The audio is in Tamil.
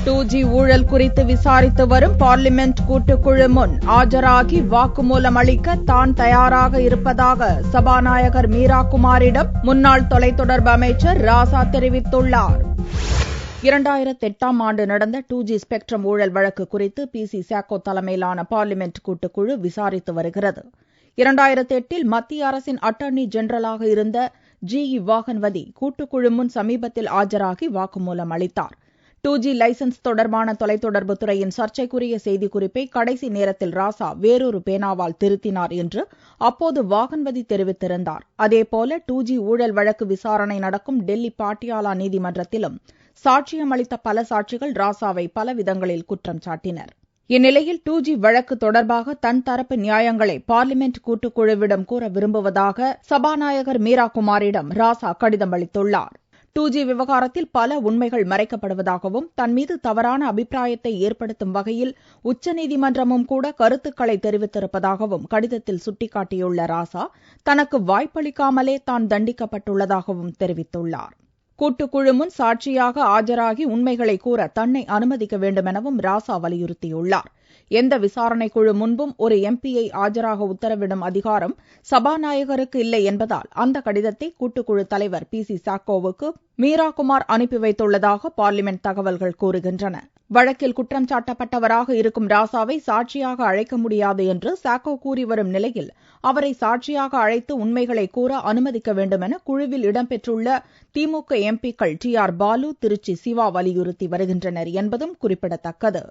2G ஊழல் குறித்து விசாரித்து வரும் பார்லிமென்ட் கூட்டுக்குழு முன் ஆஜராகி வாக்குமூலம் அளிக்க தான் தயாராக இருப்பதாக சபாநாயகர் மீரா குமாரிடம் முன்னாள் தொலைத்தொடர்பு அமைச்சர் ராசா தெரிவித்துள்ளார். 2008ஆம் ஆண்டு நடந்த 2G ஸ்பெக்ட்ரம் ஊழல் வழக்கு குறித்து PC சாக்கோ தலைமையிலான பார்லிமென்ட் கூட்டுக்குழு விசாரித்து வருகிறது. 2008இல் மத்திய அரசின் அட்டர்னி ஜெனரலாக இருந்த GE வாகன்வதி கூட்டுக்குழு முன் சமீபத்தில் ஆஜராகி வாக்குமூலம் அளித்தார். 2G லைசன்ஸ் தொடர்பான தொலைத்தொடர்பு துறையின் சர்ச்சைக்குரிய செய்திக்குறிப்பை கடைசி நேரத்தில் ராசா வேறொரு பேனாவால் திருத்தினார் என்று அப்போது வாகன்வதி தெரிவித்திருந்தார். அதேபோல 2G ஊழல் வழக்கு விசாரணை நடக்கும் டெல்லி பாட்டியாலா நீதிமன்றத்திலும் சாட்சியம் அளித்த பல சாட்சிகள் ராசாவை பல விதங்களில் குற்றம் சாட்டினர். இந்நிலையில் 2G வழக்கு தொடர்பாக தன் தரப்பு நியாயங்களை பார்லிமென்ட் கூட்டுக்குழுவிடம் கூற விரும்புவதாக சபாநாயகர் மீரா குமாரிடம் ராசா கடிதம் அளித்துள்ளார். 2G விவகாரத்தில் பல உண்மைகள் மறைக்கப்படுவதாகவும் தன்மீது தவறான அபிப்பிராயத்தை ஏற்படுத்தும் வகையில் உச்சநீதிமன்றமும் கூட கருத்துக்களை தெரிவித்திருப்பதாகவும் கடிதத்தில் சுட்டிக்காட்டியுள்ள ராசா தனக்கு வாய்ப்பளிக்காமலே தான் தண்டிக்கப்பட்டுள்ளதாகவும் தெரிவித்துள்ளார். கூட்டுக்குழு முன் சாட்சியாக ஆஜராகி உண்மைகளை கூற தன்னை அனுமதிக்க வேண்டுமெனவும் ராசா வலியுறுத்தியுள்ளார். எந்த விசாரணைக் குழு முன்பும் ஒரு MP-யை ஆஜராக உத்தரவிடும் அதிகாரம் சபாநாயகருக்கு இல்லை என்பதால் அந்த கடிதத்தை கூட்டுக்குழு தலைவர் PC சாக்கோவுக்கு மீரா குமார் அனுப்பி வைத்துள்ளதாக பார்லிமென்ட் தகவல்கள் கூறுகின்றன. வழக்கில் குற்றம் சாட்டப்பட்டவராக இருக்கும் ராசாவை சாட்சியாக அழைக்க முடியாது என்று சாக்கோ கூறி வரும் நிலையில் அவரை சாட்சியாக அழைத்து உண்மைகளை கூற அனுமதிக்க வேண்டுமென குழுவில் இடம்பெற்றுள்ள திமுக MP-க்கள் TR பாலு, திருச்சி சிவா வலியுறுத்தி வருகின்றனர் என்பதும் குறிப்பிடத்தக்கது.